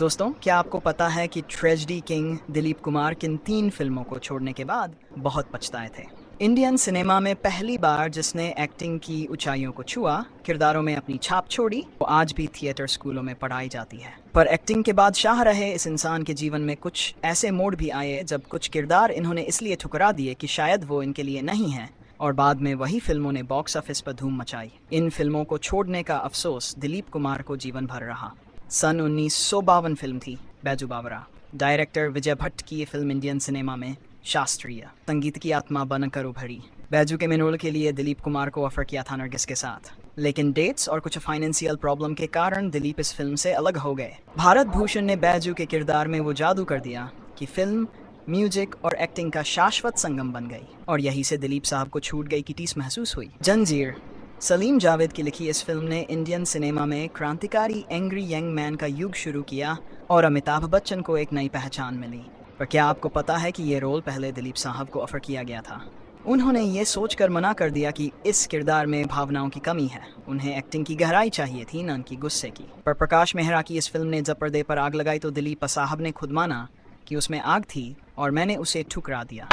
दोस्तों, क्या आपको पता है कि ट्रेजेडी किंग दिलीप कुमार किन 3 फिल्मों को छोड़ने के बाद बहुत पछताए थे। इंडियन सिनेमा में पहली बार जिसने एक्टिंग की ऊंचाइयों को छुआ, किरदारों में अपनी छाप छोड़ी, वो आज भी थिएटर स्कूलों में पढ़ाई जाती है। पर एक्टिंग के बाद शाह रहे इस इंसान के जीवन में कुछ ऐसे मोड़ भी आए जब कुछ किरदार इन्होंने इसलिए ठुकरा दिए कि शायद वो इनके लिए नहीं है, और बाद में वही फिल्मों ने बॉक्स ऑफिस पर धूम मचाई। इन फिल्मों को छोड़ने का अफसोस दिलीप कुमार को जीवन भर रहा। सन 1952 फिल्म थी बैजू बावरा। डायरेक्टर विजय भट्ट की ये फिल्म इंडियन सिनेमा में शास्त्रीय संगीत की आत्मा बनकर उभरी। बैजू के मेनोल के लिए दिलीप कुमार को ऑफर किया था नरगिस के साथ, लेकिन डेट्स और कुछ फाइनेंशियल प्रॉब्लम के कारण दिलीप इस फिल्म से अलग हो गए। भारत भूषण ने बैजू के किरदार में वो जादू कर दिया कि फिल्म म्यूजिक और एक्टिंग का शाश्वत संगम बन गई, और यहीं से दिलीप साहब को छूट गई की टीस महसूस हुई। जंजीर सलीम जावेद की लिखी इस फिल्म ने इंडियन सिनेमा में क्रांतिकारी एंग्री यंग मैन का युग शुरू किया और अमिताभ बच्चन को एक नई पहचान मिली। पर क्या आपको पता है कि ये रोल पहले दिलीप साहब को ऑफर किया गया था? उन्होंने ये सोचकर मना कर दिया कि इस किरदार में भावनाओं की कमी है। उन्हें एक्टिंग की गहराई चाहिए थी, न उनकी गुस्से की। पर प्रकाश मेहरा की इस फिल्म ने जब पर्दे पर आग लगाई तो दिलीप साहब ने खुद माना कि उसमें आग थी और मैंने उसे ठुकरा दिया।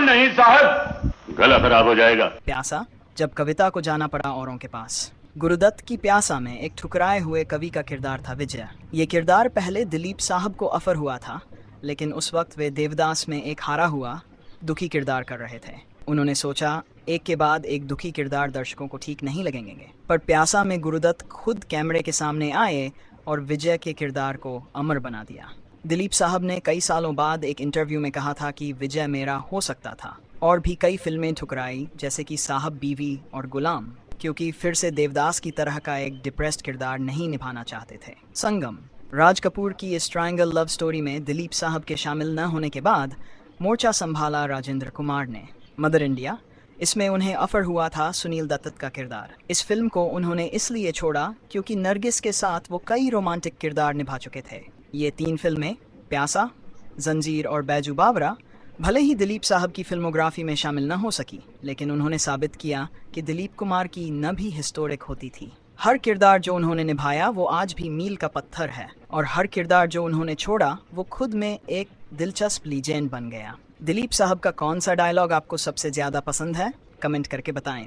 नहीं साहब, गला खराब हो जाएगा। प्यासा, जब कविता को जाना पड़ा औरों के पास। गुरुदत्त की प्यासा में एक ठुकराए हुए कवि का किरदार था विजय। ये किरदार पहले दिलीप साहब को ऑफर हुआ था, लेकिन उस वक्त वे देवदास में एक हारा हुआ दुखी किरदार कर रहे थे। उन्होंने सोचा एक के बाद एक दुखी किरदार दर्शकों को ठीक नहीं लगेंगे। पर प्यासा में गुरुदत्त खुद कैमरे के सामने आए और विजय के किरदार को अमर बना दिया। दिलीप साहब ने कई सालों बाद एक इंटरव्यू में कहा था कि विजय मेरा हो सकता था, और भी कई फिल्में ठुकराई जैसे कि साहब बीवी और गुलाम, क्योंकि फिर से देवदास की तरह का एक डिप्रेस्ड किरदार नहीं निभाना चाहते थे। संगम राज कपूर की इस ट्रायंगल लव स्टोरी में दिलीप साहब के शामिल न होने के बाद मोर्चा संभाला राजेंद्र कुमार ने। मदर इंडिया, इसमें उन्हें ऑफर हुआ था सुनील दत्त का किरदार। इस फिल्म को उन्होंने इसलिए छोड़ा क्योंकि नरगिस के साथ वो कई रोमांटिक किरदार निभा चुके थे। ये 3 फिल्में प्यासा, जंजीर और बैजू बावरा भले ही दिलीप साहब की फिल्मोग्राफी में शामिल न हो सकी, लेकिन उन्होंने साबित किया कि दिलीप कुमार की न भी हिस्टोरिक होती थी। हर किरदार जो उन्होंने निभाया वो आज भी मील का पत्थर है, और हर किरदार जो उन्होंने छोड़ा वो खुद में एक दिलचस्प लीजेंड बन गया। दिलीप साहब का कौन सा डायलॉग आपको सबसे ज़्यादा पसंद है? कमेंट करके बताएं।